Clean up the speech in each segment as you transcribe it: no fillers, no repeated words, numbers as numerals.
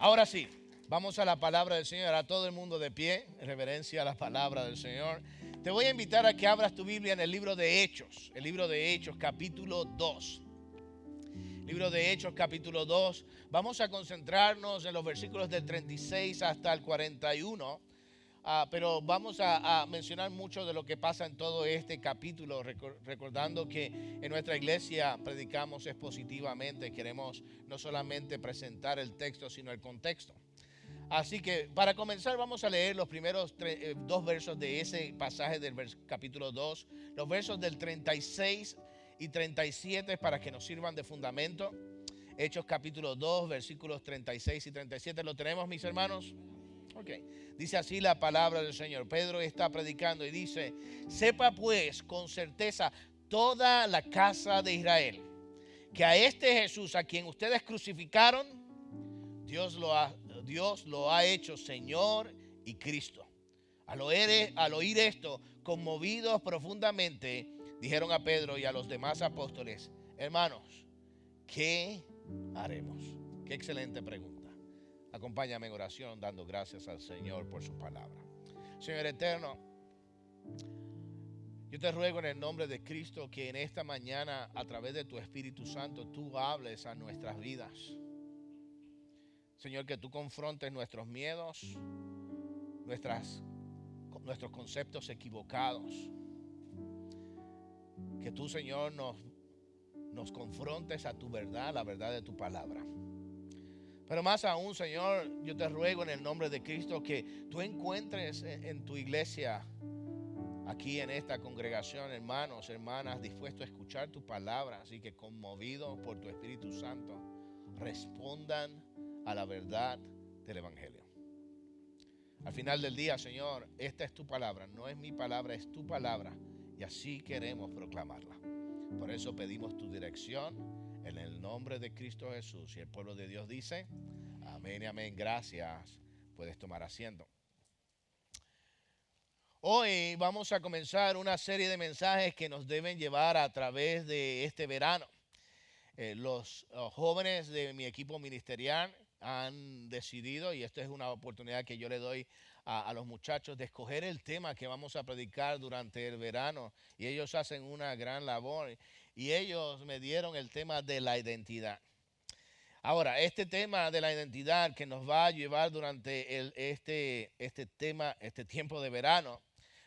Ahora sí, vamos a la palabra del Señor. A todo el mundo de pie, en reverencia a la palabra del Señor. Te voy a invitar a que abras tu Biblia en el libro de Hechos. El libro de Hechos, capítulo 2. Libro de Hechos, capítulo 2. Vamos a concentrarnos en los versículos del 36 hasta el 41. Pero vamos a mencionar mucho de lo que pasa en todo este capítulo, recordando que en nuestra iglesia predicamos expositivamente. Queremos no solamente presentar el texto, sino el contexto. Así que para comenzar vamos a leer los primeros dos versos de ese pasaje del capítulo 2, los versos del 36 y 37 para que nos sirvan de fundamento. Hechos capítulo 2, versículos 36 y 37. ¿Lo tenemos, mis hermanos? Ok. Dice así la palabra del Señor. Pedro está predicando y dice: sepa pues con certeza toda la casa de Israel que a este Jesús a quien ustedes crucificaron, Dios lo ha hecho Señor y Cristo. Al oír esto, conmovidos profundamente, dijeron a Pedro y a los demás apóstoles: hermanos, ¿qué haremos? Qué excelente pregunta. Acompáñame en oración dando gracias al Señor por su palabra. Señor eterno, yo te ruego en el nombre de Cristo que en esta mañana, a través de tu Espíritu Santo, tú hables a nuestras vidas. Señor, que tú confrontes nuestros miedos, nuestros conceptos equivocados. Que tú, Señor, nos confrontes a tu verdad, la verdad de tu palabra. Pero más aún, Señor, yo te ruego en el nombre de Cristo que tú encuentres en tu iglesia, aquí en esta congregación, hermanos, hermanas, dispuestos a escuchar tu palabra, así que conmovidos por tu Espíritu Santo, respondan a la verdad del Evangelio. Al final del día, Señor, esta es tu palabra, no es mi palabra, es tu palabra, y así queremos proclamarla. Por eso pedimos tu dirección en el nombre de Cristo Jesús. Y el pueblo de Dios dice: amén y amén. Gracias. Puedes tomar asiento. Hoy vamos a comenzar una serie de mensajes que nos deben llevar a través de este verano. Los jóvenes de mi equipo ministerial han decidido, y esta es una oportunidad que yo le doy a los muchachos, de escoger el tema que vamos a predicar durante el verano. Y ellos hacen una gran labor. Y ellos me dieron el tema de la identidad. Ahora, este tema de la identidad que nos va a llevar durante este tiempo de verano,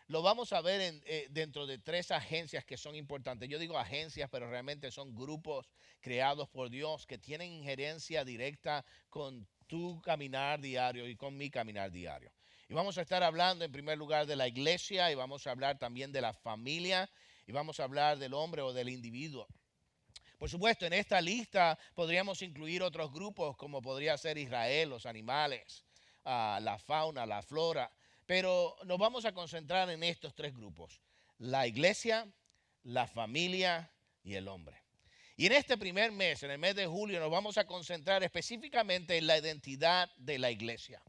lo vamos a ver dentro de tres agencias que son importantes. Yo digo agencias, pero realmente son grupos creados por Dios que tienen injerencia directa con tu caminar diario y con mi caminar diario. Y vamos a estar hablando en primer lugar de la iglesia, y vamos a hablar también de la familia, y vamos a hablar del hombre o del individuo. Por supuesto, en esta lista podríamos incluir otros grupos como podría ser Israel, los animales, la fauna, la flora, pero nos vamos a concentrar en estos tres grupos: la iglesia, la familia y el hombre. Y en este primer mes, en el mes de julio, nos vamos a concentrar específicamente en la identidad de la iglesia.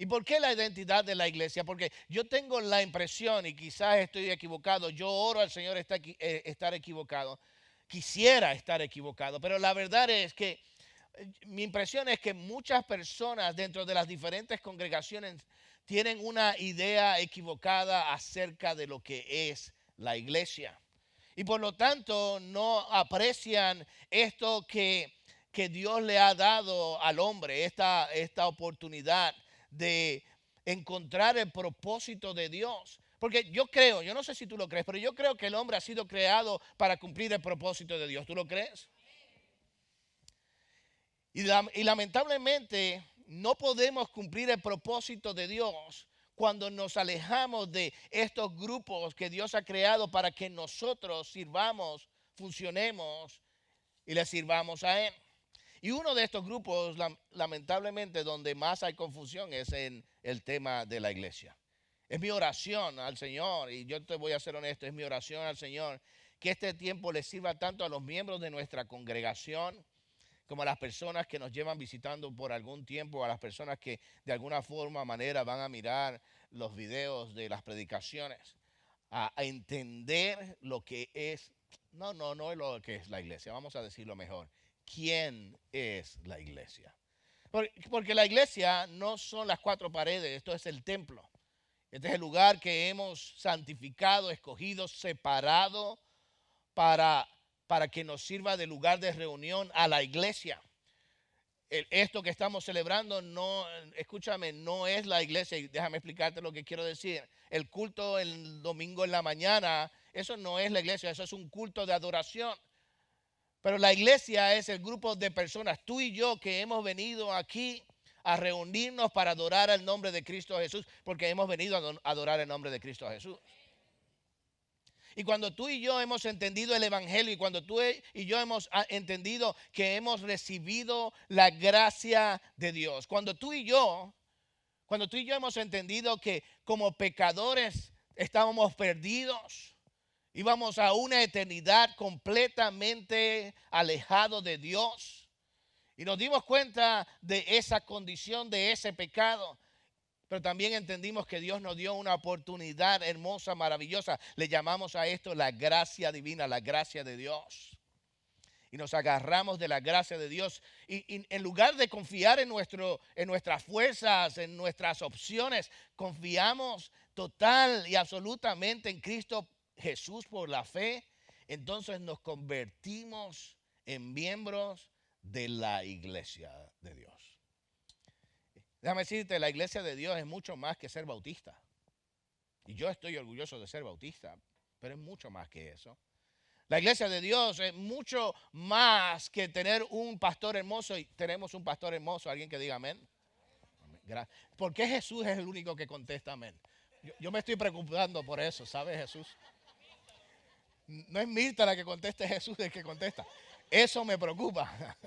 ¿Y por qué la identidad de la iglesia? Porque yo tengo la impresión, y quizás estoy equivocado, yo oro al Señor estar equivocado, quisiera estar equivocado, pero la verdad es que mi impresión es que muchas personas dentro de las diferentes congregaciones tienen una idea equivocada acerca de lo que es la iglesia. Y por lo tanto no aprecian esto que Dios le ha dado al hombre, esta oportunidad de encontrar el propósito de Dios. Porque yo creo, yo no sé si tú lo crees, pero yo creo que el hombre ha sido creado para cumplir el propósito de Dios. ¿Tú lo crees? Y lamentablemente no podemos cumplir el propósito de Dios cuando nos alejamos de estos grupos que Dios ha creado para que nosotros sirvamos, funcionemos y le sirvamos a Él. Y uno de estos grupos, lamentablemente, donde más hay confusión es en el tema de la iglesia. Es mi oración al Señor, y yo te voy a ser honesto, es mi oración al Señor que este tiempo le sirva tanto a los miembros de nuestra congregación como a las personas que nos llevan visitando por algún tiempo, a las personas que de alguna forma, manera van a mirar los videos de las predicaciones, a entender lo que es, no es lo que es la iglesia, vamos a decirlo mejor. ¿Quién es la iglesia? Porque la iglesia no son las cuatro paredes, esto es el templo. Este es el lugar que hemos santificado, escogido, separado para que nos sirva de lugar de reunión a la iglesia. Esto que estamos celebrando no, escúchame, no es la iglesia. Y déjame explicarte lo que quiero decir. El culto el domingo en la mañana, eso no es la iglesia, eso es un culto de adoración. Pero la iglesia es el grupo de personas, tú y yo, que hemos venido aquí a reunirnos para adorar el nombre de Cristo Jesús, porque hemos venido a adorar el nombre de Cristo Jesús. Y cuando tú y yo hemos entendido el evangelio, y cuando tú y yo hemos entendido que hemos recibido la gracia de Dios, cuando tú y yo hemos entendido que como pecadores estábamos perdidos, íbamos a una eternidad completamente alejados de Dios, y nos dimos cuenta de esa condición, de ese pecado. Pero también entendimos que Dios nos dio una oportunidad hermosa, maravillosa. Le llamamos a esto la gracia divina, la gracia de Dios. Y nos agarramos de la gracia de Dios. Y en lugar de confiar en nuestras fuerzas, en nuestras opciones, confiamos total y absolutamente en Cristo Jesús por la fe. Entonces nos convertimos en miembros de la iglesia de Dios. Déjame decirte, la iglesia de Dios es mucho más que ser bautista. Y yo estoy orgulloso de ser bautista, pero es mucho más que eso. La iglesia de Dios es mucho más que tener un pastor hermoso, y tenemos un pastor hermoso. ¿Alguien que diga amén? ¿Por qué Jesús es el único que contesta amén? Yo me estoy preocupando por eso, ¿sabes, Jesús? No es Mirta la que conteste, Jesús el que contesta. Eso me preocupa.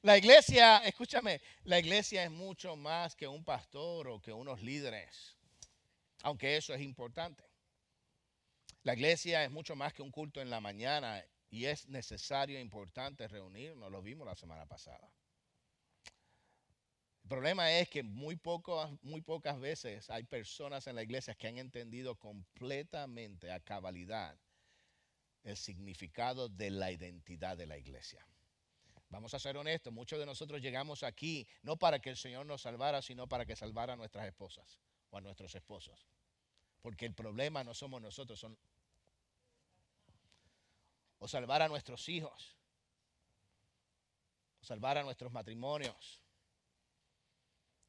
La iglesia, escúchame, la iglesia es mucho más que un pastor o que unos líderes, aunque eso es importante. La iglesia es mucho más que un culto en la mañana, y es necesario e importante reunirnos, lo vimos la semana pasada. El problema es que muy pocas veces hay personas en la iglesia que han entendido completamente a cabalidad el significado de la identidad de la iglesia. Vamos a ser honestos, muchos de nosotros llegamos aquí no para que el Señor nos salvara, sino para que salvara a nuestras esposas o a nuestros esposos. Porque el problema no somos nosotros, o salvar a nuestros hijos, o salvar a nuestros matrimonios.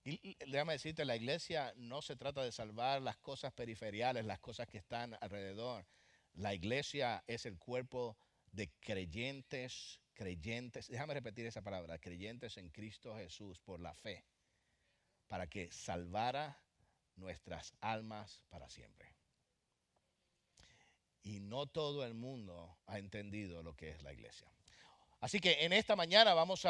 Y déjame decirte, la iglesia no se trata de salvar las cosas periferiales, las cosas que están alrededor. La iglesia es el cuerpo de creyentes, déjame repetir esa palabra, creyentes en Cristo Jesús por la fe, para que salvara nuestras almas para siempre. Y no todo el mundo ha entendido lo que es la iglesia. Así que en esta mañana vamos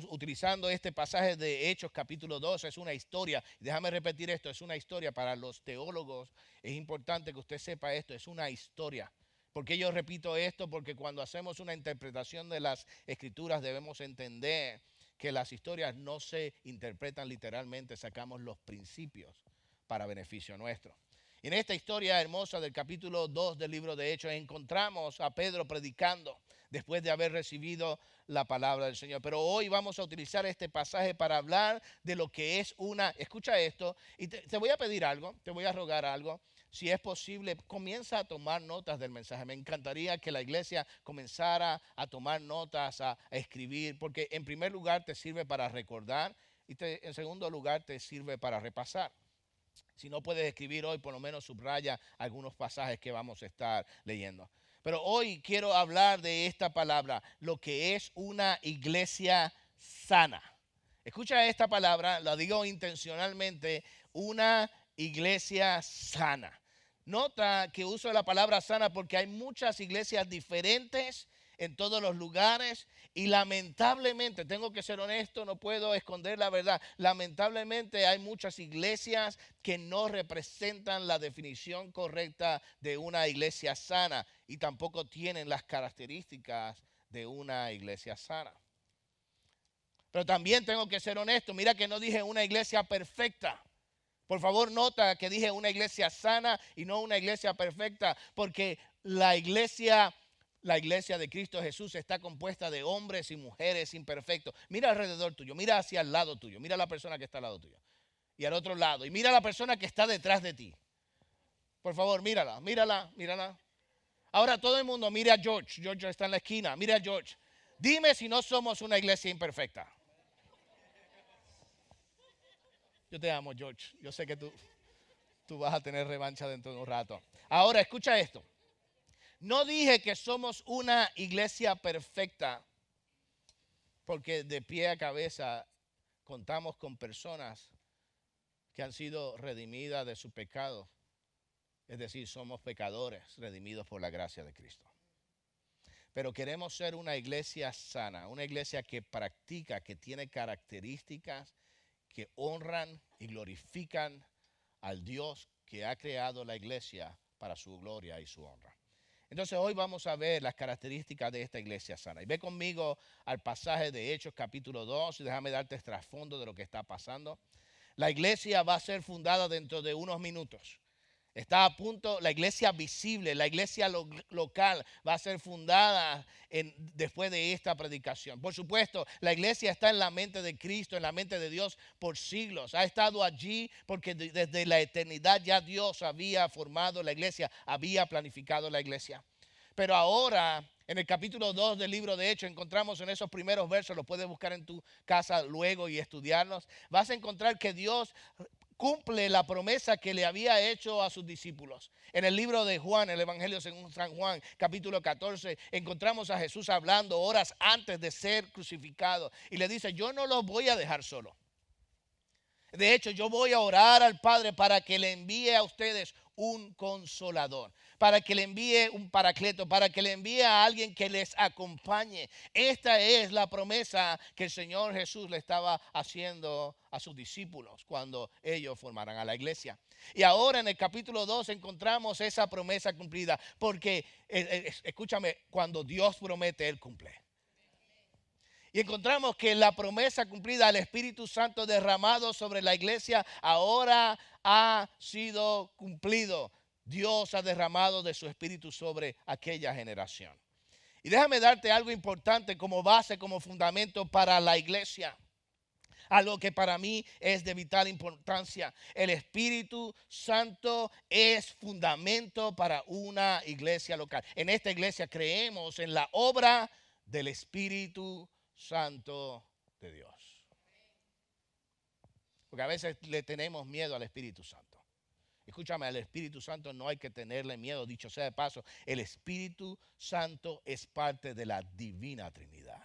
utilizando este pasaje de Hechos capítulo 2, es una historia. Déjame repetir esto, es una historia para los teólogos. Es importante que usted sepa esto, es una historia. ¿Por qué yo repito esto? Porque cuando hacemos una interpretación de las escrituras debemos entender que las historias no se interpretan literalmente, sacamos los principios para beneficio nuestro. En esta historia hermosa del capítulo 2 del libro de Hechos encontramos a Pedro predicando después de haber recibido la palabra del Señor. Pero hoy vamos a utilizar este pasaje para hablar de lo que es escucha esto, y te voy a pedir algo, te voy a rogar algo. Si es posible, comienza a tomar notas del mensaje. Me encantaría que la iglesia comenzara a tomar notas, a escribir, porque en primer lugar te sirve para recordar y en segundo lugar te sirve para repasar. Si no puedes escribir hoy, por lo menos subraya algunos pasajes que vamos a estar leyendo. Pero hoy quiero hablar de esta palabra, lo que es una iglesia sana. Escucha esta palabra, la digo intencionalmente, una iglesia sana. Nota que uso la palabra sana porque hay muchas iglesias diferentes en todos los lugares y lamentablemente, tengo que ser honesto, no puedo esconder la verdad, lamentablemente hay muchas iglesias que no representan la definición correcta de una iglesia sana y tampoco tienen las características de una iglesia sana. Pero también tengo que ser honesto, mira que no dije una iglesia perfecta. Por favor, nota que dije una iglesia sana y no una iglesia perfecta, porque la iglesia La iglesia de Cristo Jesús está compuesta de hombres y mujeres imperfectos. Mira alrededor tuyo, mira hacia el lado tuyo, mira a la persona que está al lado tuyo y al otro lado, y mira a la persona que está detrás de ti. Por favor, mírala, mírala, mírala. Ahora todo el mundo mire a George. George está en la esquina, mira a George. Dime si no somos una iglesia imperfecta. Yo te amo, George. Yo sé que tú vas a tener revancha dentro de un rato. Ahora, escucha esto. No dije que somos una iglesia perfecta, porque de pie a cabeza contamos con personas que han sido redimidas de su pecado. Es decir, somos pecadores redimidos por la gracia de Cristo. Pero queremos ser una iglesia sana, una iglesia que practica, que tiene características que honran y glorifican al Dios que ha creado la iglesia para su gloria y su honra. Entonces hoy vamos a ver las características de esta iglesia sana. Y ve conmigo al pasaje de Hechos capítulo 2 y déjame darte el trasfondo de lo que está pasando. La iglesia va a ser fundada dentro de unos minutos. Está a punto, la iglesia visible, la iglesia local va a ser fundada después de esta predicación. Por supuesto, la iglesia está en la mente de Cristo, en la mente de Dios por siglos. Ha estado allí porque desde la eternidad ya Dios había formado la iglesia, había planificado la iglesia. Pero ahora, en el capítulo 2 del libro de Hechos, encontramos en esos primeros versos, los puedes buscar en tu casa luego y estudiarlos. Vas a encontrar que Dios cumple la promesa que le había hecho a sus discípulos. En el libro de Juan, el Evangelio según San Juan, capítulo 14, encontramos a Jesús hablando horas antes de ser crucificado. Y le dice, yo no los voy a dejar solo. De hecho, yo voy a orar al Padre para que le envíe a ustedes un consolador, para que le envíe un paracleto, para que le envíe a alguien que les acompañe. Esta es la promesa que el Señor Jesús le estaba haciendo a sus discípulos cuando ellos formaran a la iglesia. Y ahora en el capítulo 2 encontramos esa promesa cumplida, porque, escúchame, cuando Dios promete, Él cumple. Y encontramos que la promesa cumplida al Espíritu Santo derramado sobre la iglesia ahora ha sido cumplido. Dios ha derramado de su Espíritu sobre aquella generación. Y déjame darte algo importante como base, como fundamento para la iglesia. Algo que para mí es de vital importancia. El Espíritu Santo es fundamento para una iglesia local. En esta iglesia creemos en la obra del Espíritu Santo de Dios. Porque a veces le tenemos miedo al Espíritu Santo. Escúchame, al Espíritu Santo no hay que tenerle miedo. Dicho sea de paso, el Espíritu Santo es parte de la divina Trinidad.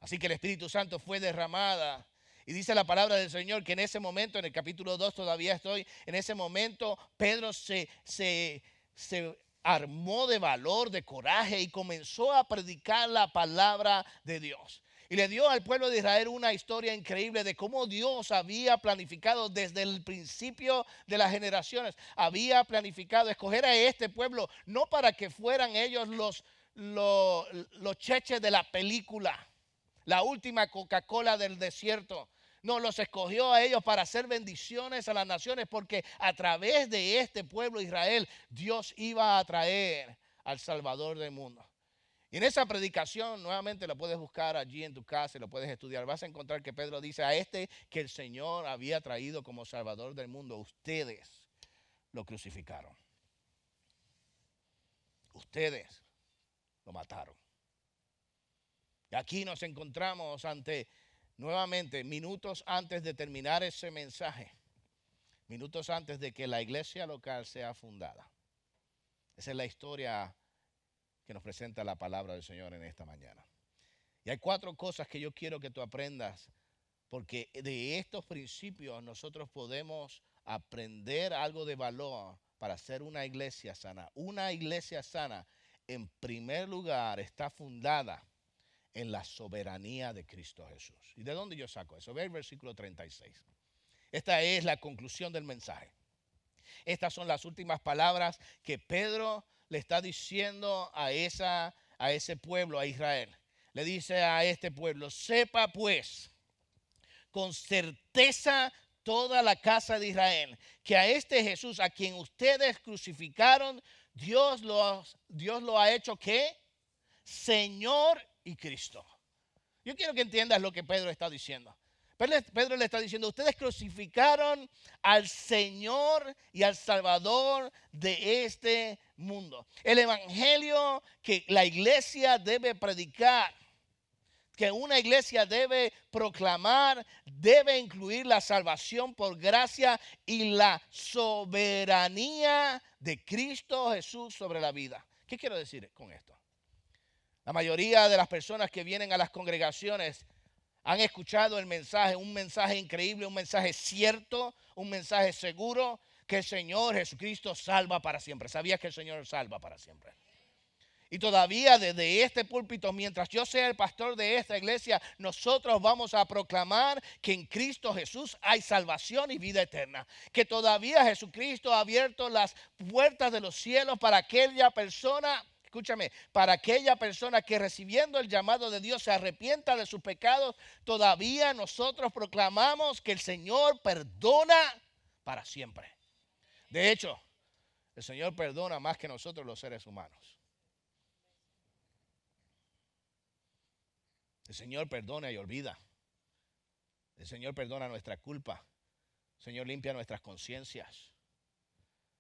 Así que el Espíritu Santo fue derramada. Y dice la palabra del Señor que en ese momento, en el capítulo 2 todavía estoy, en ese momento Pedro se armó de valor, de coraje y comenzó a predicar la palabra de Dios. Y le dio al pueblo de Israel una historia increíble de cómo Dios había planificado desde el principio de las generaciones. Había planificado escoger a este pueblo no para que fueran ellos los cheches de la película, la última Coca-Cola del desierto. No, los escogió a ellos para hacer bendiciones a las naciones, porque a través de este pueblo Israel, Dios iba a traer al Salvador del mundo. Y en esa predicación, nuevamente lo puedes buscar allí en tu casa y lo puedes estudiar. Vas a encontrar que Pedro dice a este que el Señor había traído como Salvador del mundo, ustedes lo crucificaron. Ustedes lo mataron. Y aquí nos encontramos ante, nuevamente, minutos antes de terminar ese mensaje, minutos antes de que la iglesia local sea fundada. Esa es la historia que nos presenta la palabra del Señor en esta mañana. Y hay 4 cosas que yo quiero que tú aprendas, porque de estos principios nosotros podemos aprender algo de valor para ser una iglesia sana. Una iglesia sana, en primer lugar, está fundada en la soberanía de Cristo Jesús. ¿Y de dónde yo saco eso? Ve el versículo 36. Esta es la conclusión del mensaje. Estas son las últimas palabras que Pedro le está diciendo a ese pueblo, a Israel. Le dice a este pueblo, sepa pues con certeza toda la casa de Israel que a este Jesús a quien ustedes crucificaron, Dios lo ha hecho ¿qué? Señor y Cristo. Yo quiero que entiendas lo que Pedro está diciendo. Pedro le está diciendo, ustedes crucificaron al Señor y al Salvador de este mundo. El evangelio que la iglesia debe predicar, que una iglesia debe proclamar, debe incluir la salvación por gracia y la soberanía de Cristo Jesús sobre la vida. ¿Qué quiero decir con esto? La mayoría de las personas que vienen a las congregaciones han escuchado el mensaje, un mensaje increíble, un mensaje cierto, un mensaje seguro, que el Señor Jesucristo salva para siempre. ¿Sabías que el Señor salva para siempre? Y todavía desde este púlpito, mientras yo sea el pastor de esta iglesia, nosotros vamos a proclamar que en Cristo Jesús hay salvación y vida eterna. Que todavía Jesucristo ha abierto las puertas de los cielos para aquella persona, escúchame, para aquella persona que recibiendo el llamado de Dios se arrepienta de sus pecados. Todavía nosotros proclamamos que el Señor perdona para siempre. De hecho, el Señor perdona más que nosotros los seres humanos. El Señor perdona y olvida. El Señor perdona nuestra culpa. El Señor limpia nuestras conciencias.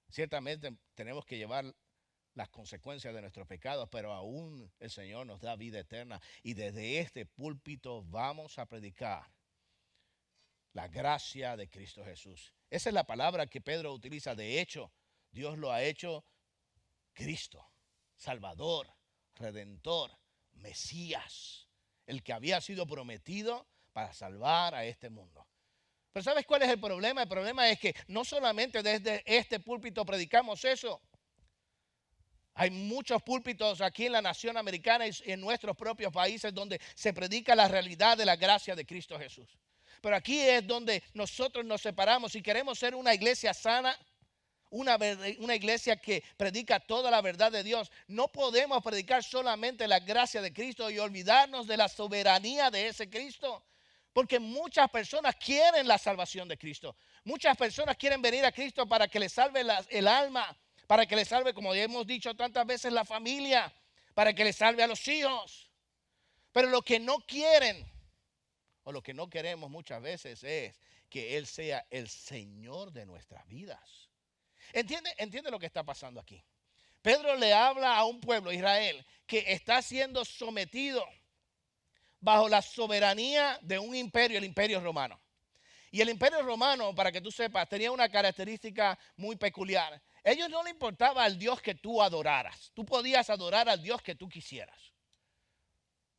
Ciertamente tenemos que llevar las consecuencias de nuestros pecados, pero aún el Señor nos da vida eterna. Y desde este púlpito vamos a predicar la gracia de Cristo Jesús. Esa es la palabra que Pedro utiliza. De hecho, Dios lo ha hecho Cristo, Salvador, Redentor, Mesías, el que había sido prometido para salvar a este mundo. Pero ¿sabes cuál es el problema? El problema es que no solamente desde este púlpito predicamos eso. Hay muchos púlpitos aquí en la nación americana y en nuestros propios países donde se predica la realidad de la gracia de Cristo Jesús. Pero aquí es donde nosotros nos separamos. Si queremos ser una iglesia sana, una iglesia que predica toda la verdad de Dios, no podemos predicar solamente la gracia de Cristo y olvidarnos de la soberanía de ese Cristo. Porque muchas personas quieren la salvación de Cristo. Muchas personas quieren venir a Cristo para que les salve el alma, para que les salve, como ya hemos dicho tantas veces, la familia, para que les salve a los hijos. Pero lo que no quieren, o lo que no queremos muchas veces, es que Él sea el Señor de nuestras vidas. ¿Entiende lo que está pasando aquí? Pedro le habla a un pueblo, Israel, que está siendo sometido bajo la soberanía de un imperio, el imperio romano. Y el imperio romano, para que tú sepas, tenía una característica muy peculiar. A ellos no le importaba al Dios que tú adoraras. Tú podías adorar al Dios que tú quisieras.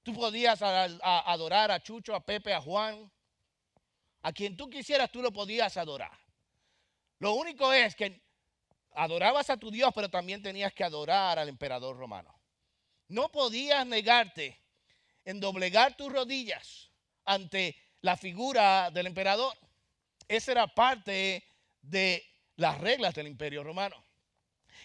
Tú podías adorar a Chucho, a Pepe, a Juan. A quien tú quisieras, tú lo podías adorar. Lo único es que adorabas a tu Dios, pero también tenías que adorar al emperador romano. No podías negarte en doblegar tus rodillas ante la figura del emperador. Esa era parte de las reglas del imperio romano.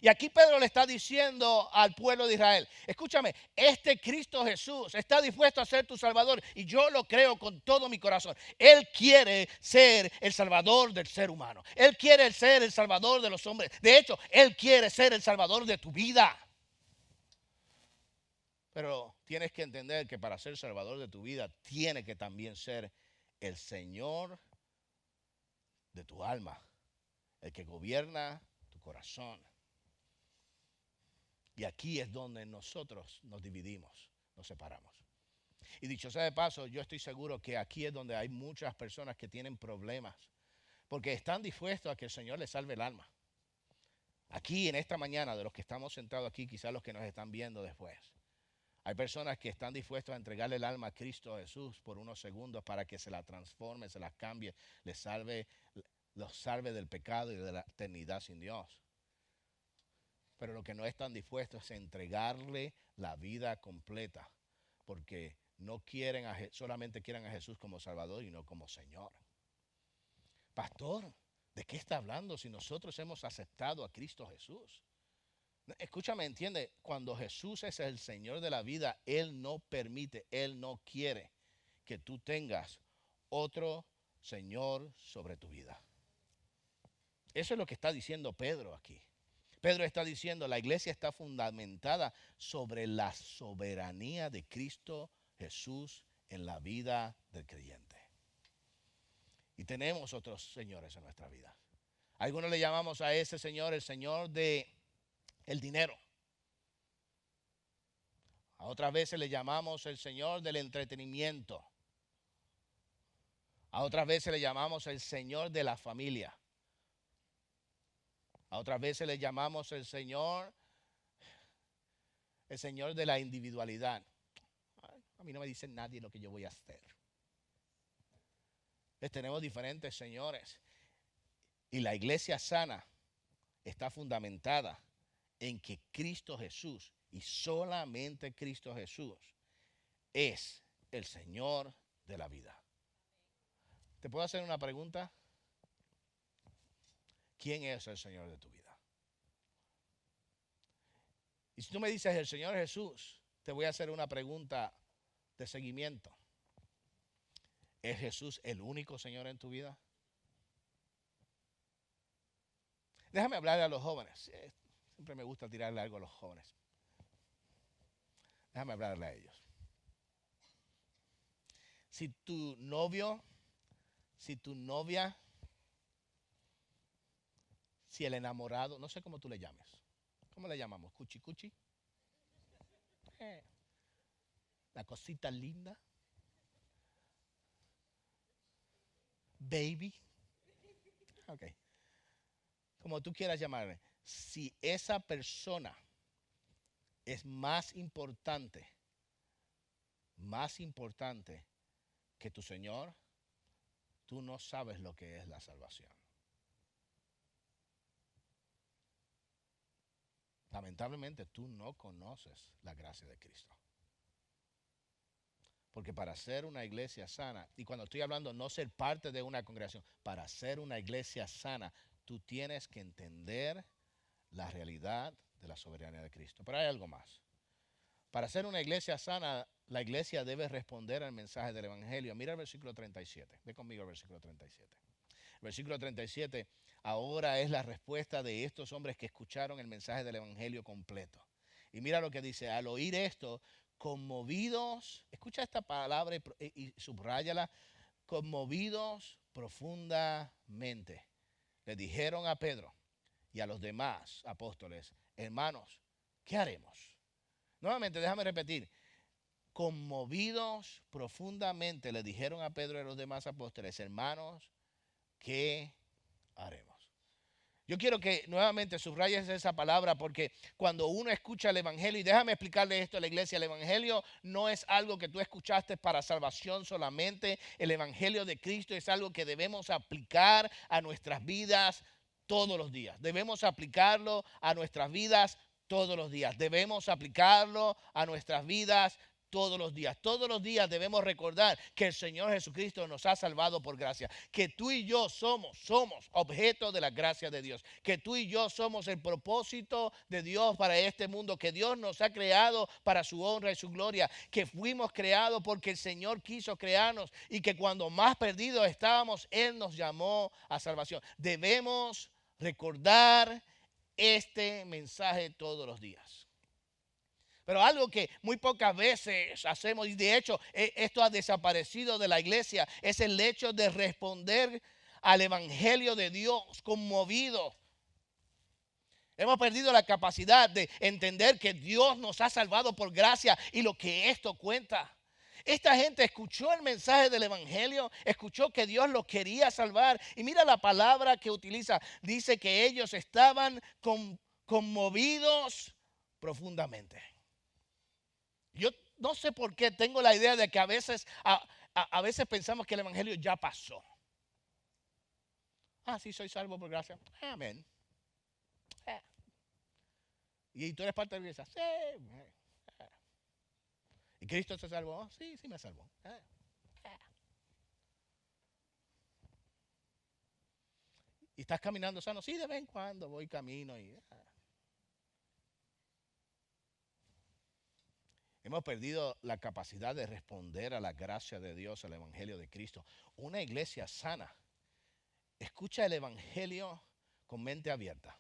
Y aquí Pedro le está diciendo al pueblo de Israel, escúchame, este Cristo Jesús está dispuesto a ser tu Salvador y yo lo creo con todo mi corazón. Él quiere ser el Salvador del ser humano. Él quiere ser el Salvador de los hombres. De hecho, Él quiere ser el Salvador de tu vida. Pero tienes que entender que para ser Salvador de tu vida, tiene que también ser el Señor de tu alma, el que gobierna tu corazón. Y aquí es donde nosotros nos dividimos, nos separamos. Y dicho sea de paso, yo estoy seguro que aquí es donde hay muchas personas que tienen problemas, porque están dispuestos a que el Señor les salve el alma. Aquí en esta mañana, de los que estamos sentados aquí, quizás los que nos están viendo después, hay personas que están dispuestas a entregarle el alma a Cristo Jesús por unos segundos para que se la transforme, se la cambie, los salve del pecado y de la eternidad sin Dios. Pero lo que no están dispuestos es entregarle la vida completa, porque no quieren solamente quieren a Jesús como Salvador y no como Señor. Pastor, ¿de qué está hablando si nosotros hemos aceptado a Cristo Jesús? Escúchame, entiende, cuando Jesús es el Señor de la vida, Él no permite, Él no quiere que tú tengas otro Señor sobre tu vida. Eso es lo que está diciendo Pedro aquí. Pedro está diciendo, la iglesia está fundamentada sobre la soberanía de Cristo Jesús en la vida del creyente. Y tenemos otros señores en nuestra vida. Algunos le llamamos a ese señor el señor de el dinero. A otras veces le llamamos el señor del entretenimiento. A otras veces le llamamos el señor de la familia. A otras veces le llamamos el señor de la individualidad. A mí no me dice nadie lo que yo voy a hacer. Tenemos diferentes señores. Y la iglesia sana está fundamentada en que Cristo Jesús, y solamente Cristo Jesús, es el Señor de la vida. ¿Te puedo hacer una pregunta? ¿Quién es el Señor de tu vida? Y si tú me dices el Señor Jesús, te voy a hacer una pregunta de seguimiento. ¿Es Jesús el único Señor en tu vida? Déjame hablarle a los jóvenes. Siempre me gusta tirarle algo a los jóvenes. Déjame hablarle a ellos. Si tu novio, si tu novia, si el enamorado, no sé cómo tú le llames. ¿Cómo le llamamos? ¿Cuchi cuchi? La cosita linda. Baby. Ok. Como tú quieras llamarle. Si esa persona es más importante que tu Señor, tú no sabes lo que es la salvación. Lamentablemente tú no conoces la gracia de Cristo. Porque para ser una iglesia sana, y cuando estoy hablando no ser parte de una congregación, para ser una iglesia sana, tú tienes que entender la realidad de la soberanía de Cristo. Pero hay algo más. Para ser una iglesia sana, la iglesia debe responder al mensaje del Evangelio. Mira el versículo 37. Ve conmigo el versículo 37. El versículo 37 ahora es la respuesta de estos hombres que escucharon el mensaje del Evangelio completo. Y mira lo que dice, al oír esto, conmovidos, escucha esta palabra y subráyala, conmovidos profundamente, le dijeron a Pedro y a los demás apóstoles, hermanos, ¿qué haremos? Nuevamente, déjame repetir, conmovidos profundamente le dijeron a Pedro y a los demás apóstoles, hermanos, ¿qué haremos? Yo quiero que nuevamente subrayes esa palabra porque cuando uno escucha el Evangelio, y déjame explicarle esto a la iglesia, el Evangelio no es algo que tú escuchaste para salvación solamente, el Evangelio de Cristo es algo que debemos aplicar a nuestras vidas todos los días, debemos aplicarlo a nuestras vidas todos los días, debemos aplicarlo a nuestras vidas todos los días. Todos los días debemos recordar que el Señor Jesucristo nos ha salvado por gracia. Que tú y yo somos objeto de la gracia de Dios. Que tú y yo somos el propósito de Dios para este mundo. Que Dios nos ha creado para su honra y su gloria. Que fuimos creados porque el Señor quiso crearnos. Y que cuando más perdidos estábamos, Él nos llamó a salvación. Debemos recordar este mensaje todos los días. Pero algo que muy pocas veces hacemos, y de hecho esto ha desaparecido de la iglesia, es el hecho de responder al Evangelio de Dios conmovido. Hemos perdido la capacidad de entender que Dios nos ha salvado por gracia y lo que esto cuenta. Esta gente escuchó el mensaje del Evangelio, escuchó que Dios los quería salvar. Y mira la palabra que utiliza. Dice que ellos estaban conmovidos profundamente. Yo no sé por qué tengo la idea de que a veces pensamos que el Evangelio ya pasó. Sí, soy salvo por gracia. Amén. ¿Y tú eres parte de la iglesia? Sí. ¿Y Cristo se salvó? Sí, sí me salvó. ¿Y estás caminando sano? Sí, de vez en cuando voy camino y... Hemos perdido la capacidad de responder a la gracia de Dios, al Evangelio de Cristo. Una iglesia sana escucha el Evangelio con mente abierta.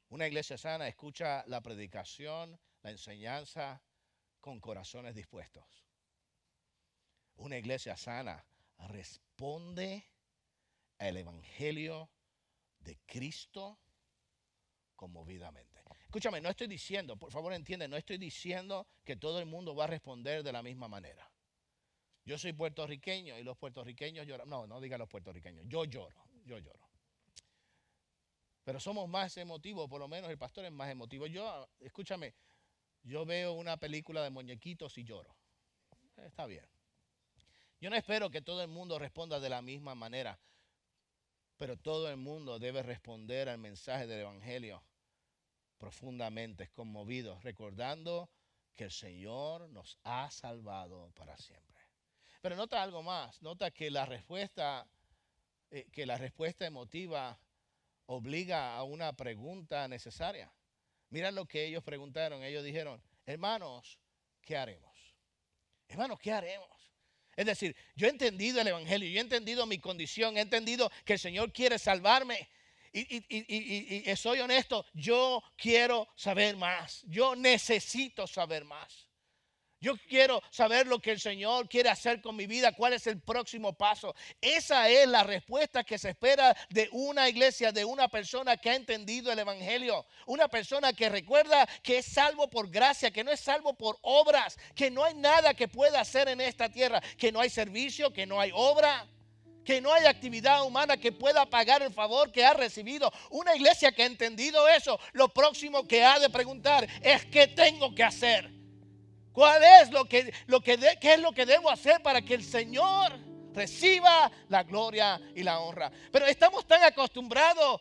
Una iglesia sana escucha la predicación, la enseñanza con corazones dispuestos. Una iglesia sana responde al evangelio de Cristo conmovidamente. Escúchame, no estoy diciendo, por favor entiende, no estoy diciendo que todo el mundo va a responder de la misma manera. Yo soy puertorriqueño y los puertorriqueños lloran. No, no diga los puertorriqueños, yo lloro. Pero somos más emotivos, por lo menos el pastor es más emotivo. Escúchame, yo veo una película de muñequitos y lloro. Está bien. Yo no espero que todo el mundo responda de la misma manera, pero todo el mundo debe responder al mensaje del evangelio profundamente, conmovidos, recordando que el Señor nos ha salvado para siempre. Pero nota algo más, nota que la respuesta emotiva obliga a una pregunta necesaria. Mira lo que ellos preguntaron. Ellos dijeron, hermanos, ¿qué haremos? Hermanos, ¿qué haremos? Es decir, yo he entendido el evangelio, yo he entendido mi condición, he entendido que el Señor quiere salvarme. Y soy honesto, yo quiero saber más. Yo necesito saber más. Yo quiero saber lo que el Señor quiere hacer con mi vida, cuál es el próximo paso. Esa es la respuesta que se espera de una iglesia, de una persona que ha entendido el evangelio. Una persona que recuerda que es salvo por gracia, que no es salvo por obras, que no hay nada que pueda hacer en esta tierra, que no hay servicio, que no hay obra, que no hay actividad humana que pueda pagar el favor que ha recibido. Una iglesia que ha entendido eso, lo próximo que ha de preguntar es ¿qué tengo que hacer? ¿Cuál es qué es lo que debo hacer para que el Señor reciba la gloria y la honra? Pero estamos tan acostumbrados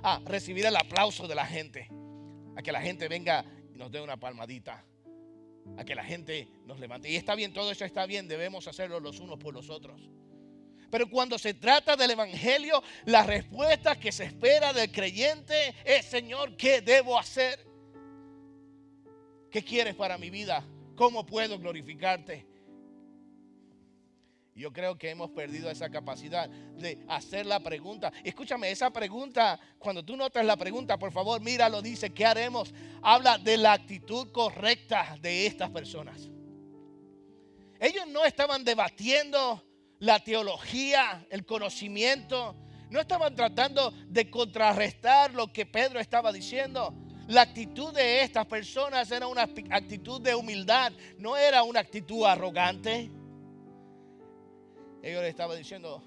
a recibir el aplauso de la gente, a que la gente venga y nos dé una palmadita, a que la gente nos levante. Y está bien, todo eso está bien, debemos hacerlo los unos por los otros. Pero cuando se trata del evangelio, la respuesta que se espera del creyente es: Señor, ¿qué debo hacer? ¿Qué quieres para mi vida? ¿Cómo puedo glorificarte? Yo creo que hemos perdido esa capacidad de hacer la pregunta. Escúchame, esa pregunta, cuando tú notas la pregunta, por favor, míralo, dice, ¿qué haremos? Habla de la actitud correcta de estas personas. Ellos no estaban debatiendo la teología, el conocimiento. No estaban tratando de contrarrestar lo que Pedro estaba diciendo. La actitud de estas personas era una actitud de humildad, no era una actitud arrogante. Ellos le estaban diciendo,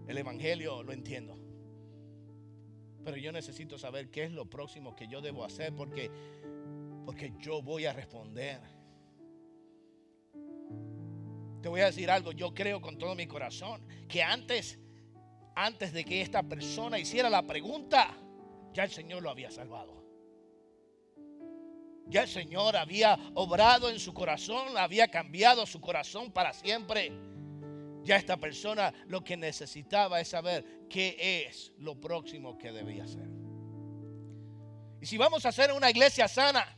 el evangelio lo entiendo, pero yo necesito saber qué es lo próximo que yo debo hacer porque yo voy a responder. Te voy a decir algo, yo creo con todo mi corazón que antes de que esta persona hiciera la pregunta, ya el Señor lo había salvado. Ya el Señor había obrado en su corazón, había cambiado su corazón para siempre. Ya esta persona lo que necesitaba es saber qué es lo próximo que debía hacer. Y si vamos a hacer una iglesia sana,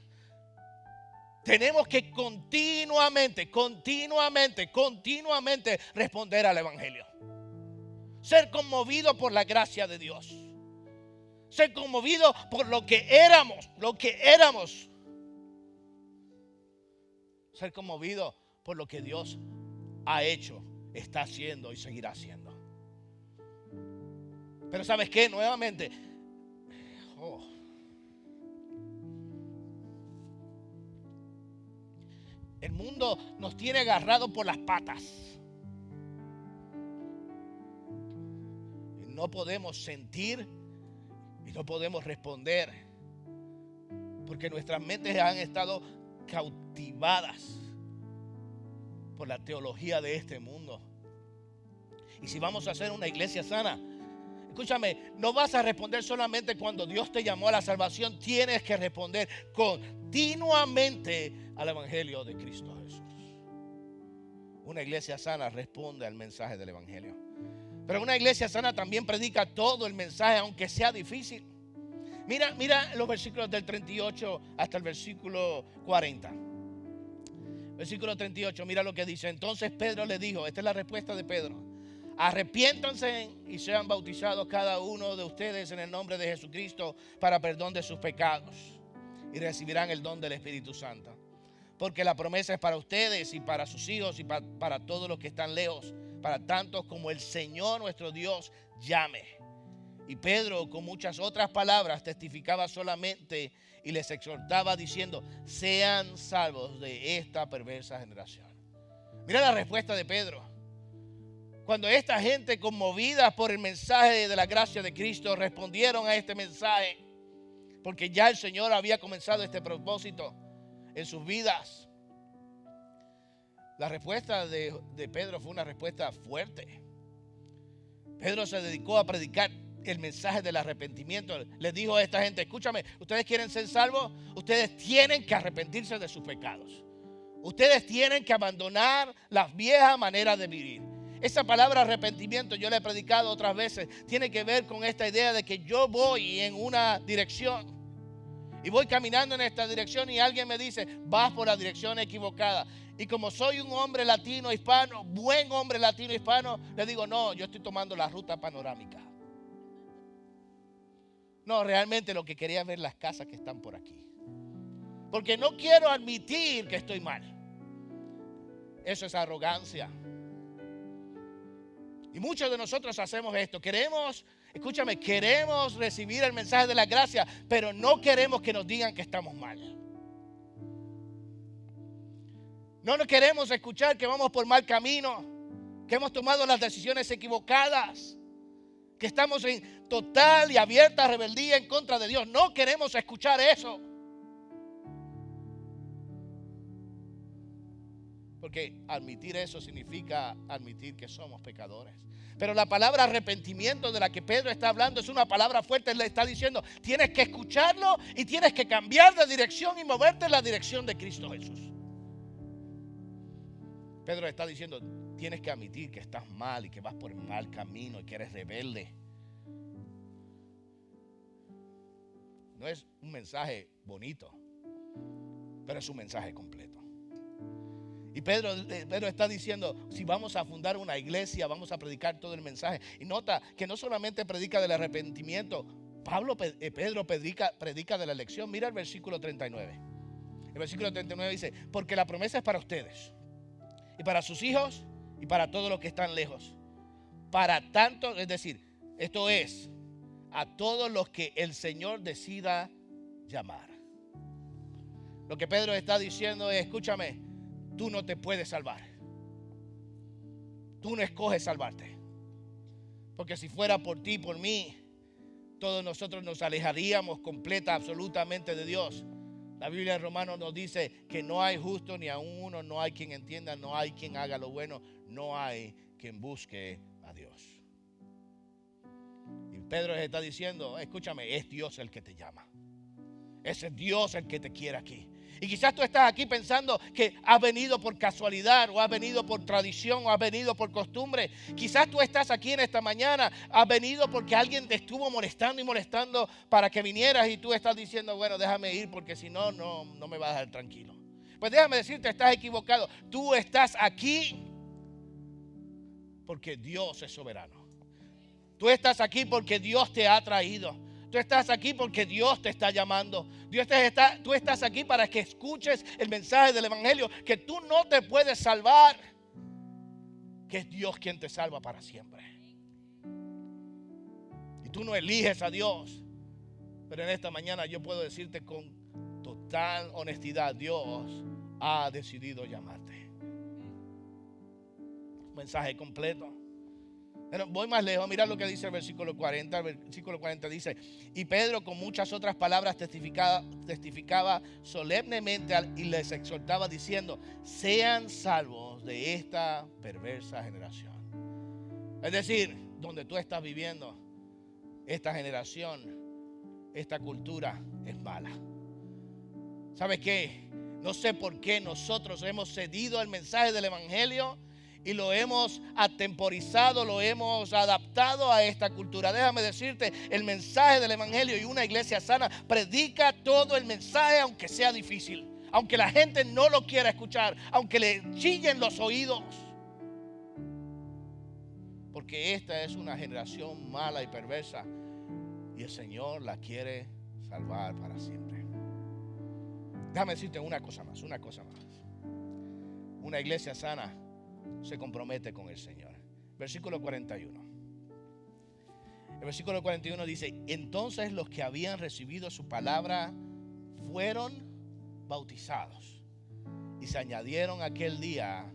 tenemos que continuamente responder al evangelio. Ser conmovido por la gracia de Dios. Ser conmovido por lo que éramos. Ser conmovido por lo que Dios ha hecho, está haciendo y seguirá haciendo. Pero ¿sabes qué? Nuevamente, el mundo nos tiene agarrados por las patas. Y no podemos sentir y no podemos responder porque nuestras mentes han estado cautivadas por la teología de este mundo. Y si vamos a hacer una iglesia sana, escúchame, no vas a responder solamente cuando Dios te llamó a la salvación. Tienes que responder continuamente al evangelio de Cristo Jesús. Una iglesia sana responde al mensaje del evangelio. Pero una iglesia sana también predica todo el mensaje, aunque sea difícil. Mira los versículos del 38 hasta el versículo 40. Versículo 38, mira lo que dice. Entonces Pedro le dijo, esta es la respuesta de Pedro: Arrepiéntanse y sean bautizados cada uno de ustedes en el nombre de Jesucristo para perdón de sus pecados y recibirán el don del Espíritu Santo. Porque la promesa es para ustedes y para sus hijos y para todos los que están lejos, para tantos como el Señor nuestro Dios llame. Y Pedro, con muchas otras palabras, testificaba solamente y les exhortaba diciendo: sean salvos de esta perversa generación. Mira la respuesta de Pedro. Cuando esta gente, conmovida por el mensaje de la gracia de Cristo, respondieron a este mensaje, porque ya el Señor había comenzado este propósito en sus vidas. La respuesta de Pedro fue una respuesta fuerte. Pedro se dedicó a predicar el mensaje del arrepentimiento. Les dijo a esta gente: escúchame, ustedes quieren ser salvos, ustedes tienen que arrepentirse de sus pecados. Ustedes tienen que abandonar las viejas maneras de vivir. Esa palabra arrepentimiento, yo la he predicado otras veces, tiene que ver con esta idea de que yo voy en una dirección y voy caminando en esta dirección y alguien me dice: vas por la dirección equivocada. Y como soy un hombre latino hispano, buen hombre latino hispano, le digo: no, yo estoy tomando la ruta panorámica. No, realmente lo que quería es ver las casas que están por aquí. Porque no quiero admitir que estoy mal. Eso es arrogancia. Y muchos de nosotros hacemos esto. Queremos recibir el mensaje de la gracia, pero no queremos que nos digan que estamos mal. No nos queremos escuchar que vamos por mal camino, que hemos tomado las decisiones equivocadas, que estamos en total y abierta rebeldía en contra de Dios. No queremos escuchar eso. Porque admitir eso significa admitir que somos pecadores. Pero la palabra arrepentimiento de la que Pedro está hablando es una palabra fuerte. Él le está diciendo: tienes que escucharlo y tienes que cambiar de dirección y moverte en la dirección de Cristo Jesús. Pedro está diciendo: tienes que admitir que estás mal y que vas por el mal camino y que eres rebelde. No es un mensaje bonito, pero es un mensaje completo. Y Pedro está diciendo: si vamos a fundar una iglesia, vamos a predicar todo el mensaje. Y nota que no solamente predica del arrepentimiento, Pedro predica de la elección. Mira el versículo 39. El versículo 39 dice: porque la promesa es para ustedes y para sus hijos y para todos los que están lejos. Para tanto, es decir, esto es a todos los que el Señor decida llamar. Lo que Pedro está diciendo es: escúchame, tú no te puedes salvar. Tú no escoges salvarte. Porque si fuera por ti, por mí, todos nosotros nos alejaríamos absolutamente de Dios. La Biblia en Romanos nos dice que no hay justo ni a uno, no hay quien entienda, no hay quien haga lo bueno, no hay quien busque a Dios. Y Pedro está diciendo: escúchame, es Dios el que te llama. Ese es Dios el que te quiere aquí. Y quizás tú estás aquí pensando que has venido por casualidad, o has venido por tradición, o has venido por costumbre. Quizás tú estás aquí en esta mañana, has venido porque alguien te estuvo molestando y molestando para que vinieras, y tú estás diciendo: bueno, déjame ir porque si no, no me vas a dejar tranquilo. Pues déjame decirte, estás equivocado. Tú estás aquí porque Dios es soberano. Tú estás aquí porque Dios te ha traído. Tú estás aquí porque Dios te está llamando. Tú estás aquí para que escuches el mensaje del evangelio, que tú no te puedes salvar, que es Dios quien te salva para siempre. Y tú no eliges a Dios. Pero en esta mañana yo puedo decirte con total honestidad: Dios ha decidido llamarte. Un mensaje completo. Pero voy más lejos, mira lo que dice el versículo 40. El versículo 40 dice: y Pedro con muchas otras palabras testificaba solemnemente y les exhortaba diciendo: sean salvos de esta perversa generación. Es decir, donde tú estás viviendo, esta generación, esta cultura es mala. ¿Sabes qué? No sé por qué nosotros hemos cedido al mensaje del evangelio y lo hemos atemporizado, lo hemos adaptado a esta cultura. Déjame decirte, el mensaje del evangelio y una iglesia sana predica todo el mensaje, aunque sea difícil, aunque la gente no lo quiera escuchar, aunque le chillen los oídos. porque esta es una generación mala y perversa y el Señor la quiere salvar para siempre. Déjame decirte una cosa más. Una iglesia sana se compromete con el Señor. Versículo 41. El versículo 41 dice: entonces los que habían recibido su palabra fueron bautizados, y se añadieron aquel día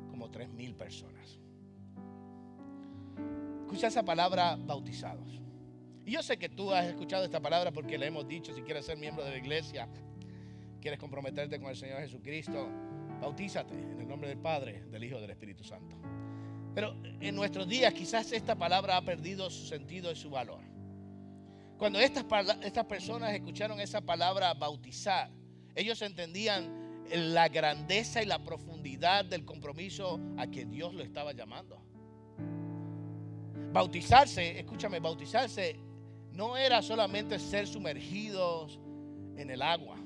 como 3,000 personas. Escucha esa palabra, bautizados. Y yo sé que tú has escuchado esta palabra porque le hemos dicho: si quieres ser miembro de la iglesia, quieres comprometerte con el Señor Jesucristo, bautízate en el nombre del Padre, del Hijo y del Espíritu Santo. Pero en nuestros días quizás esta palabra ha perdido su sentido y su valor. Cuando estas personas escucharon esa palabra bautizar, ellos entendían la grandeza y la profundidad del compromiso a que Dios lo estaba llamando. Bautizarse, escúchame, bautizarse no era solamente ser sumergidos en el agua.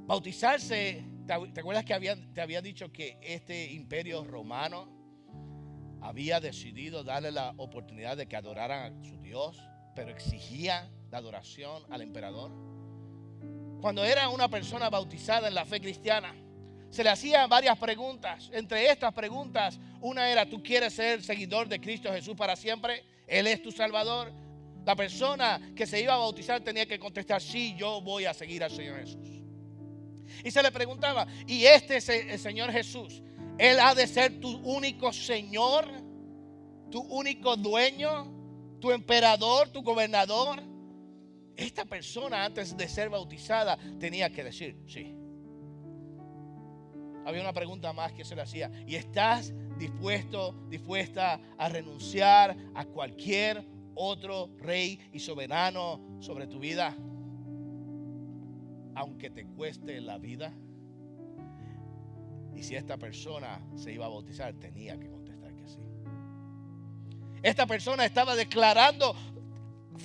Bautizarse, ¿te acuerdas que te había dicho que este imperio romano había decidido darle la oportunidad de que adoraran a su Dios, pero exigía la adoración al emperador? Cuando era una persona bautizada en la fe cristiana, se le hacían varias preguntas. Entre estas preguntas, una era: ¿tú quieres ser seguidor de Cristo Jesús para siempre? ¿Él es tu Salvador? La persona que se iba a bautizar tenía que contestar: sí, yo voy a seguir al Señor Jesús. Y se le preguntaba: ¿y el Señor Jesús, Él ha de ser tu único Señor, tu único dueño, tu emperador, tu gobernador? Esta persona, antes de ser bautizada, tenía que decir sí. Había una pregunta más que se le hacía: ¿y estás dispuesta a renunciar a cualquier otro rey y soberano sobre tu vida, aunque te cueste la vida? Y si esta persona se iba a bautizar, tenía que contestar que sí. Esta persona estaba declarando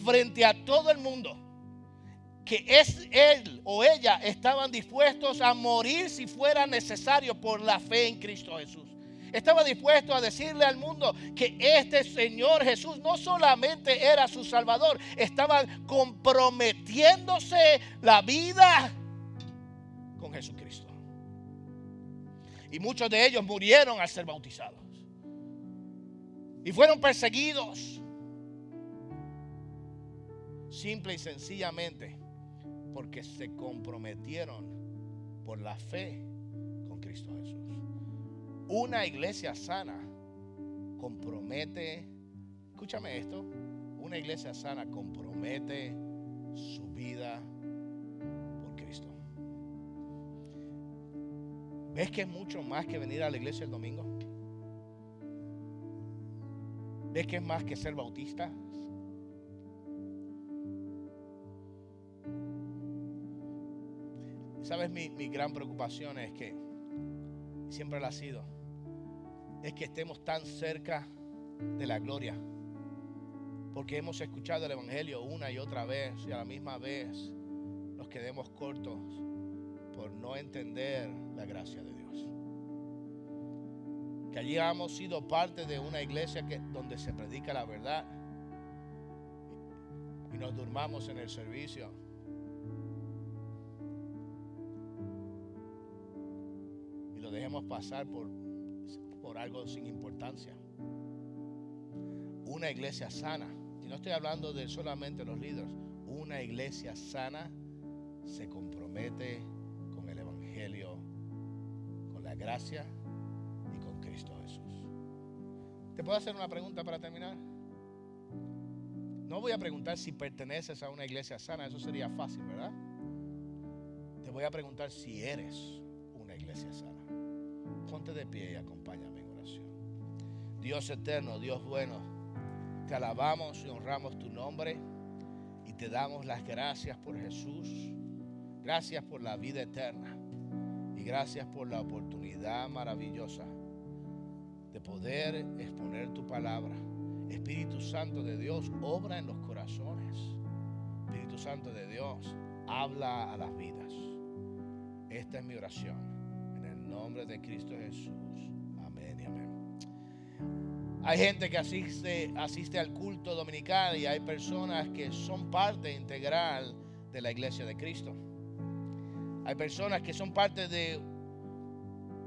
frente a todo el mundo que él o ella estaban dispuestos a morir si fuera necesario por la fe en Cristo Jesús. Estaba dispuesto a decirle al mundo que este Señor Jesús no solamente era su Salvador, estaban comprometiéndose la vida con Jesucristo. Y muchos de ellos murieron al ser bautizados. Y fueron perseguidos. Simple y sencillamente porque se comprometieron por la fe con Cristo Jesús. Una iglesia sana compromete, escúchame esto, una iglesia sana compromete su vida por Cristo. ¿Ves que es mucho más que venir a la iglesia el domingo? ¿Ves que es más que ser bautista? ¿Sabes? Mi gran preocupación es que, siempre la ha sido, es que estemos tan cerca de la gloria, porque hemos escuchado el evangelio una y otra vez, y a la misma vez nos quedemos cortos por no entender la gracia de Dios. Que allí hemos sido parte de una iglesia donde se predica la verdad y nos durmamos en el servicio. Y lo dejemos pasar por algo sin importancia. Una iglesia sana, y no estoy hablando de solamente los líderes, una iglesia sana se compromete con el evangelio, con la gracia y con Cristo Jesús. ¿Te puedo hacer una pregunta para terminar? No voy a preguntar si perteneces a una iglesia sana, eso sería fácil, ¿verdad? Te voy a preguntar si eres una iglesia sana. Ponte de pie y acompáñame en oración. Dios eterno, Dios bueno, te alabamos y honramos tu nombre y te damos las gracias por Jesús. Gracias por la vida eterna y gracias por la oportunidad maravillosa de poder exponer tu palabra. Espíritu Santo de Dios, obra en los corazones. Espíritu Santo de Dios, habla a las vidas. Esta es mi oración. En el nombre de Cristo Jesús. Amén y amén. Hay gente que asiste al culto dominical y hay personas que son parte integral de la iglesia de Cristo. Hay personas que son parte de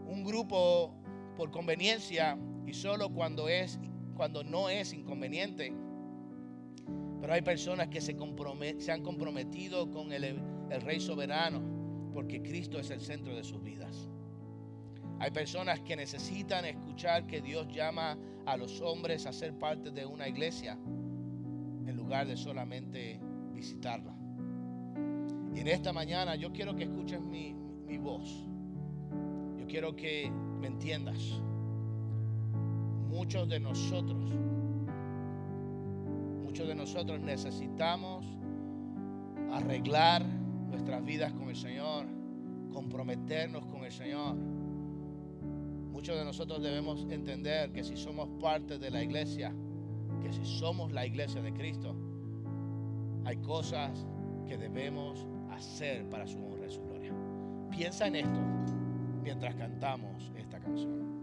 un grupo por conveniencia y solo cuando no es inconveniente. Pero hay personas que se han comprometido con el Rey soberano porque Cristo es el centro de sus vidas. Hay personas que necesitan escuchar que Dios llama a los hombres a ser parte de una iglesia en lugar de solamente visitarla. Y en esta mañana yo quiero que escuches mi voz. Yo quiero que me entiendas. Muchos de nosotros necesitamos arreglar nuestras vidas con el Señor, comprometernos con el Señor. Muchos de nosotros debemos entender que si somos parte de la iglesia, que si somos la iglesia de Cristo, hay cosas que debemos hacer para su honra y su gloria. Piensa en esto mientras cantamos esta canción.